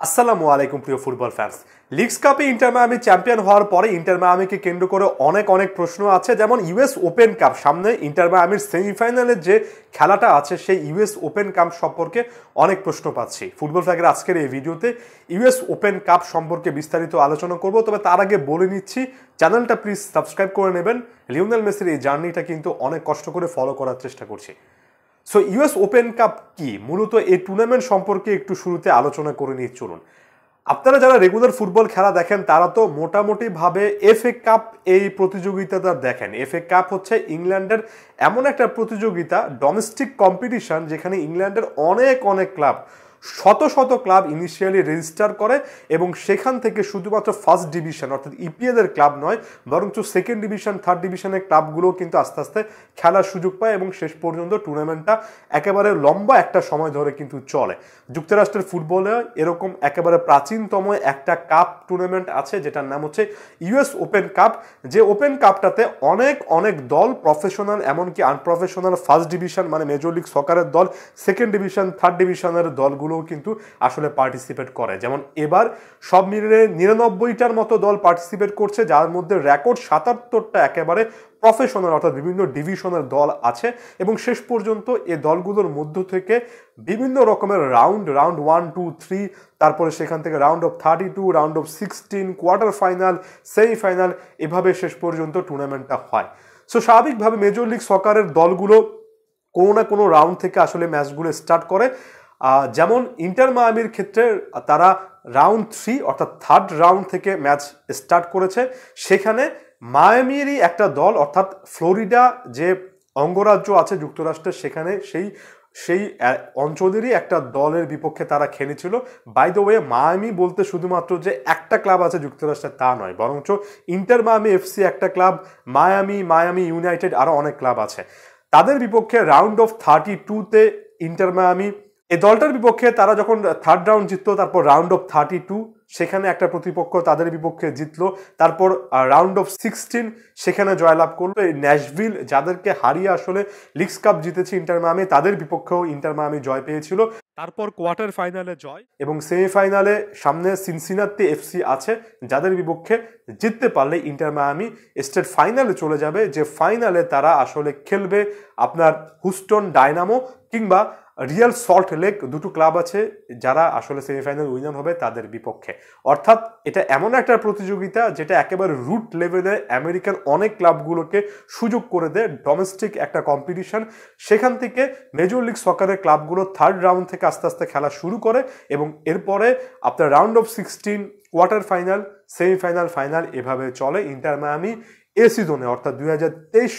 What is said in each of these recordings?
আসসালামু আলাইকুম প্রিয় ফুটবল ফ্যান্স। লিগস কাপে ইন্টার মায়ামি চ্যাম্পিয়ন হওয়ার পরে ইন্টার মায়ামিকে কেন্দ্র করে অনেক প্রশ্ন আছে। যেমন ইউএস ওপেন কাপ সামনে, ইন্টার মায়ামির সেমিফাইনালের যে খেলাটা আছে সেই ইউএস ওপেন কাপ সম্পর্কে অনেক প্রশ্ন পাচ্ছি। ফুটবল ফ্যাগের আজকের এই ভিডিওতে ইউএস ওপেন কাপ সম্পর্কে বিস্তারিত আলোচনা করব। তবে তার আগে বলে নিচ্ছি, চ্যানেলটা প্লিজ সাবস্ক্রাইব করে নেবেন। লিওনেল মেসির এই জার্নিটা কিন্তু অনেক কষ্ট করে ফলো করার চেষ্টা করছি। সো ইউএস ওপেন কাপ কি, মূলত এই টুর্নামেন্ট সম্পর্কে একটু শুরুতে আলোচনা করে নিয়ে চলুন। আপনারা যারা রেগুলার ফুটবল খেলা দেখেন তারা তো মোটামুটি ভাবে এফএ কাপ এই প্রতিযোগিতাটা দেখেন। এফএ কাপ হচ্ছে ইংল্যান্ডের এমন একটা প্রতিযোগিতা, ডোমেস্টিক কম্পিটিশন, যেখানে ইংল্যান্ডের অনেক ক্লাব, শত ক্লাব ইনিশিয়ালি রেজিস্টার করে এবং সেখান থেকে শুধুমাত্র ফার্স্ট ডিভিশন অর্থাৎ ইপিএল এর ক্লাব নয়, বরঞ্চ সেকেন্ড ডিভিশন, থার্ড ডিভিশনের ক্লাবগুলো কিন্তু আস্তে আস্তে খেলার সুযোগ পায় এবং শেষ পর্যন্ত টুর্নামেন্টটা একেবারে লম্বা একটা সময় ধরে কিন্তু চলে। যুক্তরাষ্ট্রের ফুটবলে এরকম একেবারে প্রাচীনতম একটা কাপ টুর্নামেন্ট আছে, যেটার নাম হচ্ছে ইউএস ওপেন কাপ। যে ওপেন কাপটাতে অনেক দল, প্রফেশনাল এমনকি আনপ্রফেশনাল, ফার্স্ট ডিভিশন মানে মেজর লিগ সকারের দল, সেকেন্ড ডিভিশন, থার্ড ডিভিশনের দলগুলো কিন্তু আসলে পার্টিসিপেট করে। যেমন এবার সব মিলিয়ে 99টার মতো দল পার্টিসিপেট করছে, যার মধ্যে রেকর্ড 77টা একেবারে প্রফেশনাল অর্থাৎ বিভিন্ন ডিভিশনের দল আছে। এবং শেষ পর্যন্ত এই দলগুলোর মধ্য থেকে বিভিন্ন রকমের রাউন্ড 1, 2, 3, তারপরে সেখান থেকে round of 32, round of 16, quarter final, semifinal, এভাবে শেষ পর্যন্ত টুর্নামেন্টটা হয়। সো স্বাভাবিকভাবে মেজর লিগ সকারের দলগুলো কোনো না কোনো রাউন্ড থেকে আসলে ম্যাচগুলো স্টার্ট করে। যেমন ইন্টার মায়ামির ক্ষেত্রে তারা রাউন্ড 3 অর্থাৎ থার্ড রাউন্ড থেকে ম্যাচ স্টার্ট করেছে। সেখানে মায়ামিরই একটা দল অর্থাৎ ফ্লোরিডা যে অঙ্গরাজ্য আছে যুক্তরাষ্ট্রের, সেখানে সেই অঞ্চলেরই একটা দলের বিপক্ষে তারা খেলেছিল। বাই দ্য ওয়ে, মায়ামি বলতে শুধুমাত্র যে একটা ক্লাব আছে যুক্তরাষ্ট্রে তা নয়, বরঞ্চ ইন্টার মায়ামি এফসি একটা ক্লাব, মায়ামি ইউনাইটেড, আরো অনেক ক্লাব আছে। তাদের বিপক্ষে রাউন্ড অফ 32-তে ইন্টার মায়ামি এই দলটার বিপক্ষে তারা যখন থার্ড রাউন্ড জিতলো, তারপর রাউন্ড অফ 32 সেখানে একটা প্রতিপক্ষ তাদের বিপক্ষে জিতলো, তারপর রাউন্ড অফ 16 সেখানে জয়লাভ করলো এই ন্যাশভিল, যাদেরকে হারিয়ে আসলে লিগস কাপ জিতেছে ইন্টার মায়ামি, তাদের বিপক্ষেও ইন্টার মায়ামি জয় পেয়েছিল। তারপর কোয়ার্টার ফাইনালে জয় এবং সেমিফাইনালে সামনে সিনসিনাতি এফসি আছে, যাদের বিপক্ষে জিততে পারলে ইন্টার মায়ামি স্টেট ফাইনালে চলে যাবে, যে ফাইনালে তারা আসলে খেলবে আপনার হুস্টন ডায়নামো কিংবা রিয়াল সল্ট লেক, দুটো ক্লাব আছে যারা আসলে সেমিফাইনাল উইনার হবে তাদের বিপক্ষে। অর্থাৎ এটা এমন একটা প্রতিযোগিতা যেটা একেবারে রুট লেভেলে আমেরিকান অনেক ক্লাবগুলোকে সুযোগ করে দেয়, ডোমেস্টিক একটা কম্পিটিশন। সেখান থেকে মেজর লিগ সকারের ক্লাবগুলো থার্ড রাউন্ড থেকে আস্তে আস্তে খেলা শুরু করে এবং এরপরে আপনার round of 16, quarter final, semifinal, final, এভাবে চলে ইন্টার মায়ামি এ সিজনে অর্থাৎ 2023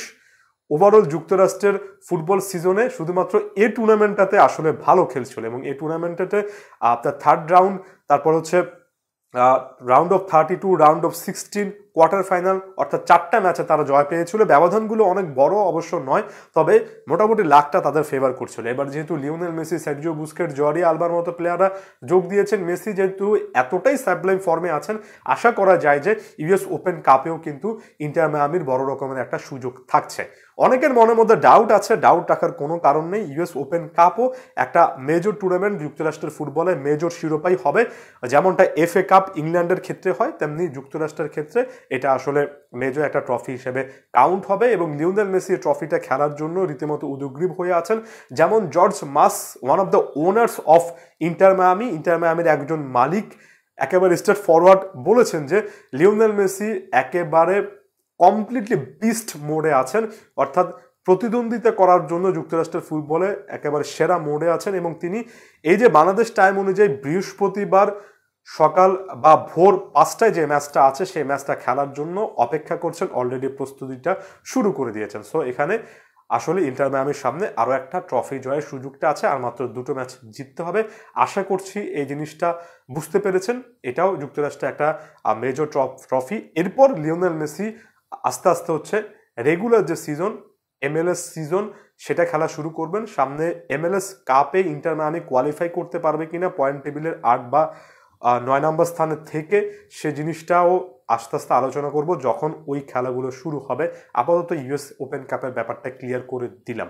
ওভারঅল যুক্তরাষ্ট্রের ফুটবল সিজনে শুধুমাত্র এই টুর্নামেন্টটাতে আসলে ভালো খেলছিল। এবং এই টুর্নামেন্টটাতে আপনার থার্ড রাউন্ড, তারপর হচ্ছে round of 32, round of 16, quarter final, অর্থাৎ 4টা ম্যাচে তারা জয় পেয়েছিল। ব্যবধানগুলো অনেক বড় অবশ্য নয়, তবে মোটামুটি লাখটা তাদের ফেভার করছিল। এবার যেহেতু লিওনেল মেসি, সার্জিও বুস্কেট, জর্ডি আলবার মতো প্লেয়াররা যোগ দিয়েছেন, মেসি যেহেতু এতটাই সাবলাইম ফর্মে আছেন, আশা করা যায় যে ইউএস ওপেন কাপেও কিন্তু ইন্টার মায়ামির বড় রকমের একটা সুযোগ থাকছে। অনেকের মনের মধ্যে ডাউট আছে, ডাউট রাখার কোনো কারণ নেই। ইউএস ওপেন কাপও একটা মেজর টুর্নামেন্ট, যুক্তরাষ্ট্রের ফুটবলে মেজর শিরোপাই হবে। যেমনটা এফএ কাপ ইংল্যান্ডের ক্ষেত্রে হয়, তেমনি যুক্তরাষ্ট্রের ক্ষেত্রে এটা আসলে মেজর একটা ট্রফি হিসেবে কাউন্ট হবে। এবং লিওনেল মেসি ট্রফিটা খেলার জন্য রীতিমতো উদগ্রীব হয়ে আছেন। যেমন George Mas, one of the owners of Inter মায়ামির একজন মালিক, একেবারে স্ট্রেট ফরওয়ার্ড বলেছেন যে লিওনেল মেসি একেবারে কমপ্লিটলি বিস্ট মোডে আছেন, অর্থাৎ প্রতিদ্বন্দ্বিতা করার জন্য যুক্তরাষ্ট্রের ফুটবলে একেবারে সেরা মোডে আছেন। এবং তিনি এই যে বাংলাদেশ টাইম অনুযায়ী বৃহস্পতিবার সকাল বা ভোর 5টায় যে ম্যাচটা আছে সেই ম্যাচটা খেলার জন্য অপেক্ষা করছেন, অলরেডি প্রস্তুতিটা শুরু করে দিয়েছেন। সো এখানে আসলে ইন্টার মায়ামির সামনে আরও একটা ট্রফি জয়ের সুযোগটা আছে, আর মাত্র 2টো ম্যাচ জিততে হবে। আশা করছি এই জিনিসটা বুঝতে পেরেছেন। এটাও যুক্তরাষ্ট্রে একটা মেজর ট্রফি। এরপর লিওনেল মেসি আস্তে আস্তে হচ্ছে রেগুলার যে সিজন, MLS সিজন, সেটা খেলা শুরু করবেন। সামনে MLS কাপে ইন্টার মায়ামি কোয়ালিফাই করতে পারবে কিনা পয়েন্ট টেবিলের 8 বা 9 নম্বর স্থানে থেকে, সে জিনিসটাও আস্তে আস্তে আলোচনা করব যখন ওই খেলাগুলো শুরু হবে। আপাতত ইউএস ওপেন কাপের ব্যাপারটা ক্লিয়ার করে দিলাম।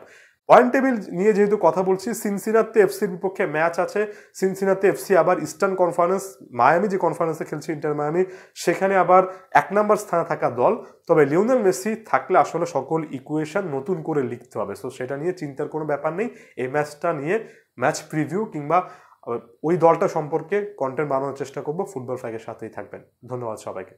পয়েন্ট টেবিল নিয়ে যেহেতু কথা বলছি, সিনসিনাতি এফসির বিপক্ষে ম্যাচ আছে। সিনসিনাতি এফসি আবার ইস্টার্ন কনফারেন্স, মায়ামি যে কনফারেন্সে খেলছে ইন্টার মায়ামি, সেখানে আবার 1 নম্বর স্থানে থাকা দল। তবে লিওনেল মেসি থাকলে আসলে সকল ইকুয়েশন নতুন করে লিখতে হবে, সো সেটা নিয়ে চিন্তার কোনো ব্যাপার নেই। এই ম্যাচটা নিয়ে ম্যাচ প্রিভিউ কিংবা ওই দলটা সম্পর্কে কন্টেন্ট বানানোর চেষ্টা করবো। ফুটবল ফ্যাগের সাথেই থাকবেন। ধন্যবাদ সবাইকে।